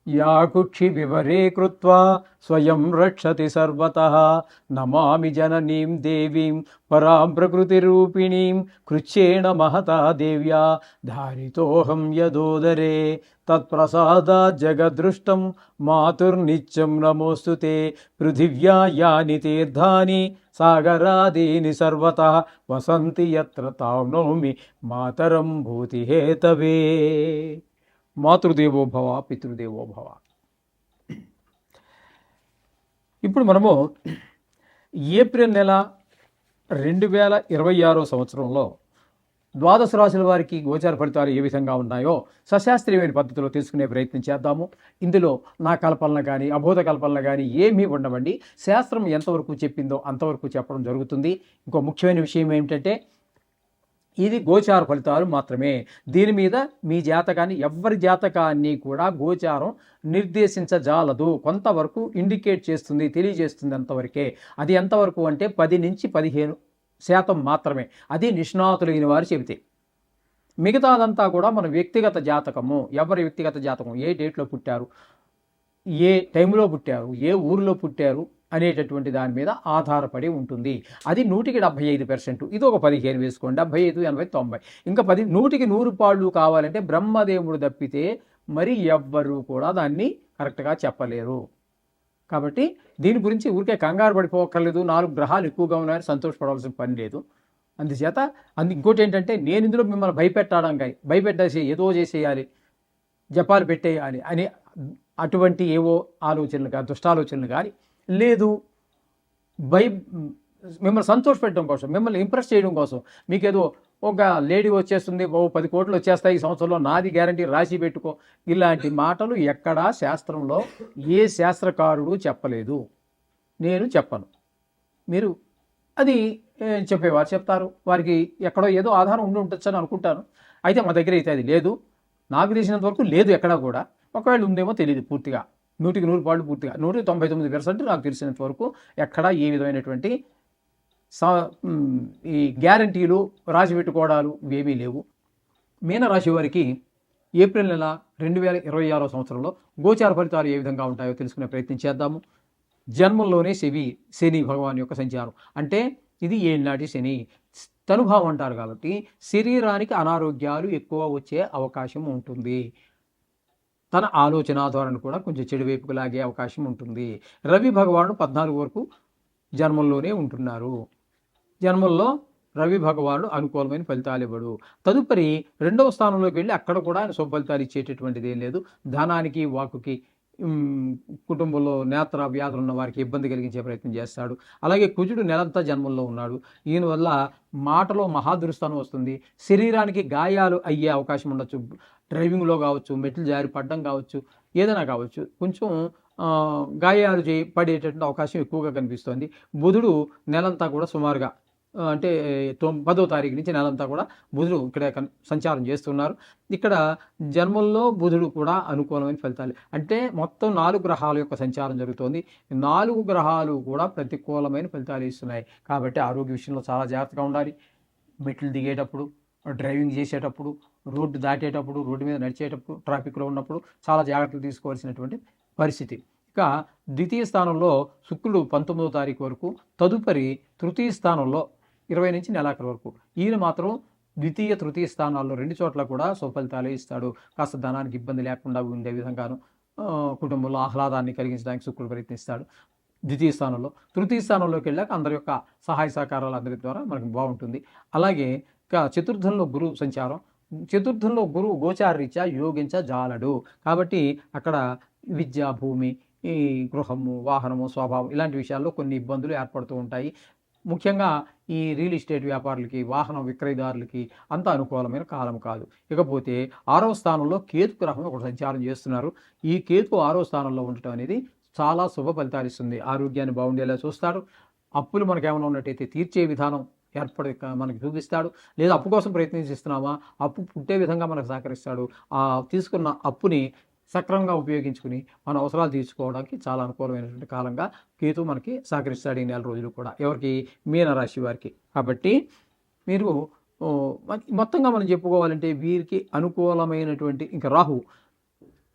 या कुक्षि विवरे कृत्वा स्वयं रक्षति सर्वतः नमामि जननीं देवीं परां प्रकृतिरूपिणीं कृच्छ्रेण महता देव्या धारितोऽहं यदोदरे तत्प्रसादात् जगदृष्टं मातुर्नित्यं नमोऽस्तु ते पृथिव्या यानि तीर्थानि सागरादीनि सर्वतः वसन्ति यत्र तां नौमि मातरं भूतिहेतवे మాతృదేవో భవ పితృదేవో భవ. ఇప్పుడు మనము ఏప్రిల్ నెల 2026 సంవత్సరంలో ద్వాదశ రాశుల వారికి గోచార ఫలితాలు ఏ విధంగా ఉన్నాయో సశాస్త్రీయమైన పద్ధతిలో తెలుసుకునే ప్రయత్నం చేద్దాము. ఇందులో నా కల్పనలు కానీ అబోధ కల్పనలు కానీ ఏమీ ఉండవండి. శాస్త్రం ఎంతవరకు చెప్పిందో అంతవరకు చెప్పడం జరుగుతుంది. ఇంకో ముఖ్యమైన విషయం ఏమిటంటే ఇది గోచార ఫలితాలు మాత్రమే. దీని మీద మీ జాతకాన్ని ఎవరి జాతకాన్ని కూడా గోచారం నిర్దేశించజాలదు. కొంతవరకు ఇండికేట్ చేస్తుంది, తెలియజేస్తుంది అంతవరకే. అది ఎంతవరకు అంటే 10 నుంచి 15% మాత్రమే. అది నిష్ణాతులైన వారు చెబితే. మిగతాదంతా కూడా మన వ్యక్తిగత జాతకము. ఎవరి వ్యక్తిగత జాతకం, ఏ డేట్లో పుట్టారు, ఏ టైంలో పుట్టారు, ఏ ఊరిలో పుట్టారు అనేటటువంటి దాని మీద ఆధారపడి ఉంటుంది. అది 100% ఇది ఒక 15 వేసుకోండి. 75, 80, 90 ఇంకా 100 పాళ్ళు కావాలంటే బ్రహ్మదేవుడు తప్పితే మరి ఎవ్వరూ కూడా దాన్ని కరెక్ట్గా చెప్పలేరు. కాబట్టి దీని గురించి ఊరికే కంగారు పడిపోక్కర్లేదు. 4 గ్రహాలు ఎక్కువగా ఉన్నాయని సంతోషపడవలసిన పని లేదు. అందుచేత ఇంకోటి ఏంటంటే నేను ఇందులో మిమ్మల్ని భయపెట్టేసి ఏదో చేసేయాలి, జపాలు పెట్టేయాలి అని అటువంటి ఏవో ఆలోచనలు కానీ దుష్టాలోచనలు కానీ లేదు. మిమ్మల్ని సంతోషపెట్టడం కోసం, మిమ్మల్ని ఇంప్రెస్ చేయడం కోసం, మీకేదో ఒక లేడీ వచ్చేస్తుంది, 10 కోట్లు వచ్చేస్తాయి ఈ సంవత్సరంలో, నాది గ్యారంటీ, రాసి పెట్టుకో, ఇలాంటి మాటలు ఎక్కడా శాస్త్రంలో ఏ శాస్త్రకారుడు చెప్పలేదు. నేను చెప్పను. మీరు అది చెప్పేవారు చెప్తారు. వారికి ఎక్కడో ఏదో ఆధారం ఉండి ఉండొచ్చు అని అనుకుంటాను. అయితే మా దగ్గర అయితే అది లేదు. నాకు తెలిసినంత వరకు లేదు ఎక్కడా కూడా. ఒకవేళ ఉందేమో తెలియదు పూర్తిగా. 100% పాళ్ళు పూర్తిగా 199% నాకు తెలిసినంత వరకు ఎక్కడా ఏ విధమైనటువంటి ఈ గ్యారంటీలు రాసి పెట్టుకోవడాలు ఇవేమీ లేవు. మీనరాశి వారికి ఏప్రిల్ నెల 2026 సంవత్సరంలో గోచార ఫలితాలు ఏ విధంగా ఉంటాయో తెలుసుకునే ప్రయత్నం చేద్దాము. జన్మంలోనే శని భగవాన్ యొక్క సంచారం. అంటే ఇది ఏళ్ళనాటి శని తనుభావం అంటారు. కాబట్టి శరీరానికి అనారోగ్యాలు ఎక్కువ వచ్చే అవకాశం ఉంటుంది. తన ఆలోచన ధోరణి కూడా కొంచెం చెడు వైపుకు లాగే అవకాశం ఉంటుంది. రవి భగవానుడు 14 వరకు జన్మంలోనే ఉంటున్నారు. జన్మంలో రవి భగవానుడు అనుకూలమైన ఫలితాలు ఇవ్వడు. తదుపరి 2వ స్థానంలోకి వెళ్ళి అక్కడ కూడా ఆయన శుభ ఫలితాలు ఇచ్చేటటువంటిది ఏం లేదు. ధనానికి, వాకుకి, కుటుంబంలో నేత్ర వ్యాధులు ఉన్న వారికి ఇబ్బంది కలిగించే ప్రయత్నం చేస్తాడు. అలాగే కుజుడు నెలంతా జన్మంలో ఉన్నాడు. ఈయన వల్ల మాటలో మహాదురుస్థానం వస్తుంది. శరీరానికి గాయాలు అయ్యే అవకాశం ఉండొచ్చు. డ్రైవింగ్లో కావచ్చు, మెట్లు జారి పడడం కావచ్చు, ఏదైనా కావచ్చు, కొంచెం గాయాలు పడేటటువంటి అవకాశం ఎక్కువగా కనిపిస్తోంది. బుధుడు నెలంతా కూడా సుమారుగా అంటే 10వ తారీఖు నుంచి నెలంతా కూడా బుధుడు ఇక్కడ సంచారం చేస్తున్నారు. ఇక్కడ జన్మంలో బుధుడు కూడా అనుకూలమైన ఫలితాలు. అంటే మొత్తం 4 గ్రహాల యొక్క సంచారం జరుగుతోంది. 4 గ్రహాలు కూడా ప్రతికూలమైన ఫలితాలు ఇస్తున్నాయి. కాబట్టి ఆరోగ్య విషయంలో చాలా జాగ్రత్తగా ఉండాలి. మెట్లు దిగేటప్పుడు, డ్రైవింగ్ చేసేటప్పుడు, రోడ్డు దాటేటప్పుడు, రోడ్డు మీద నడిచేటప్పుడు, ట్రాఫిక్లో ఉన్నప్పుడు చాలా జాగ్రత్తలు తీసుకోవాల్సినటువంటి పరిస్థితి. ఇక ద్వితీయ స్థానంలో శుక్రుడు 19వ తారీఖు వరకు, తదుపరి తృతీయ స్థానంలో 20 నుంచి నెలాఖరు వరకు. ఈయన మాత్రం ద్వితీయ, తృతీయ స్థానాల్లో 2 చోట్ల కూడా సుఫలితాలే ఇస్తాడు. కాస్త ధనానికి ఇబ్బంది లేకుండా ఉండే విధంగాను, కుటుంబంలో ఆహ్లాదాన్ని కలిగించడానికి శుక్రుడు ప్రయత్నిస్తాడు ద్వితీయ స్థానంలో. తృతీయ స్థానంలోకి వెళ్ళాక అందరి యొక్క సహాయ సహకారాలు అందరి ద్వారా మనకు బాగుంటుంది. అలాగే ఇక చతుర్థంలో గురు సంచారం. చతుర్థంలో గురువు గోచారరీత్యా యోగించజాలడు. కాబట్టి అక్కడ విద్య, భూమి, ఈ గృహము, వాహనము, స్వభావం ఇలాంటి విషయాల్లో కొన్ని ఇబ్బందులు ఏర్పడుతూ ఉంటాయి. ముఖ్యంగా ఈ రియల్ ఎస్టేట్ వ్యాపారులకి, వాహన విక్రయదారులకి అంత అనుకూలమైన కాలం కాదు. ఇకపోతే 6వ స్థానంలో కేతు గ్రహం ఒకటి సంచారం చేస్తున్నారు. ఈ కేతు 6వ స్థానంలో ఉండటం అనేది చాలా శుభ ఫలితాలు ఇస్తుంది. ఆరోగ్యాన్ని బాగుండేలా చూస్తాడు. అప్పులు మనకేమైనా ఉన్నట్టయితే తీర్చే విధానం మనకి చూపిస్తాడు. లేదా అప్పు కోసం ప్రయత్నిస్తున్నామా, అప్పు పుట్టే విధంగా మనకు సహకరిస్తాడు. ఆ తీసుకున్న అప్పుని సక్రమంగా ఉపయోగించుకుని మన అవసరాలు తీర్చుకోవడానికి చాలా అనుకూలమైనటువంటి కాలంగా కేతు మనకి సహకరిస్తాడు ఈ నెల రోజులు కూడా. ఎవరికి? మీనరాశి వారికి. కాబట్టి మీరు మొత్తంగా మనం చెప్పుకోవాలంటే వీరికి అనుకూలమైనటువంటి ఇంకా రాహు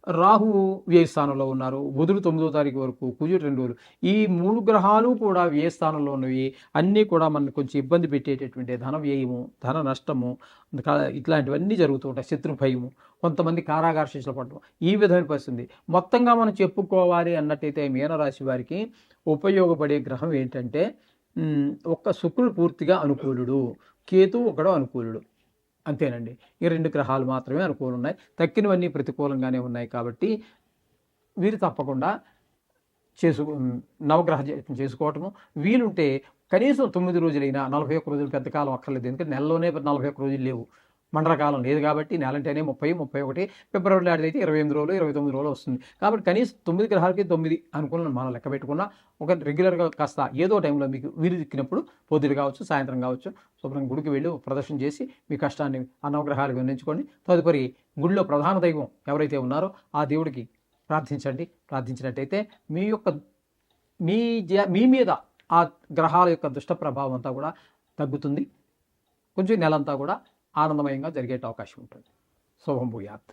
రాహువు వ్యయ స్థానంలో ఉన్నారు. బుధుడు 9వ తారీఖు వరకు, కుజుడు 2 రోజులు. ఈ 3 గ్రహాలు కూడా వ్యయ స్థానంలో ఉన్నవి. అన్నీ కూడా మనల్ని కొంచెం ఇబ్బంది పెట్టేటటువంటి ధన వ్యయము, ధన నష్టము, ఇట్లాంటివన్నీ జరుగుతూ ఉంటాయి. శత్రు భయము, కొంతమంది కారాగార శిక్షలు పడడం, ఈ విధమైన పరిస్థితి. మొత్తంగా మనం చెప్పుకోవాలి అన్నట్టయితే మీనరాశి వారికి ఉపయోగపడే గ్రహం ఏంటంటే ఒక్క శుక్రుడు పూర్తిగా అనుకూలుడు, కేతువు ఒకడు అనుకూలుడు. అంతేనండి. ఈ 2 గ్రహాలు మాత్రమే అనుకూలంగా ఉన్నాయి. తక్కినవన్నీ ప్రతికూలంగానే ఉన్నాయి కాబట్టి వీరు తప్పకుండా నవగ్రహ చేసుకోవటము. వీలుంటే కనీసం 9 రోజులైనా, 41 రోజులు పెద్ద కాలం అక్కర్లేదు. ఎందుకంటే నెలలోనే 41 రోజులు లేవు. మండలకాలం లేదు కాబట్టి నెలంటేనే 30, 31, ఫిబ్రవరి లాంటిదైతే 28 రోజులు, 29 రోజులు వస్తుంది. కాబట్టి కనీసం 9 గ్రహాలకి 9 అనుకూలం మనం లెక్క పెట్టుకున్నా ఒక రెగ్యులర్గా కాస్త ఏదో టైంలో మీకు వీలు చిక్కినప్పుడు పొద్దున కావచ్చు, సాయంత్రం కావచ్చు, శుభ్రంగా గుడికి వెళ్ళి ప్రదర్శన చేసి మీ కష్టాన్ని ఆ నవగ్రహాలకు విన్నవించుకోండి. తదుపరి గుడిలో ప్రధాన దైవం ఎవరైతే ఉన్నారో ఆ దేవుడికి ప్రార్థించండి. ప్రార్థించినట్టయితే మీ మీద ఆ గ్రహాల యొక్క దుష్ట ప్రభావం అంతా కూడా తగ్గుతుంది. కొంచెం నెలంతా కూడా ఆనందమయంగా జరిగే అవకాశం ఉంటుంది. శుభం భూయాత్.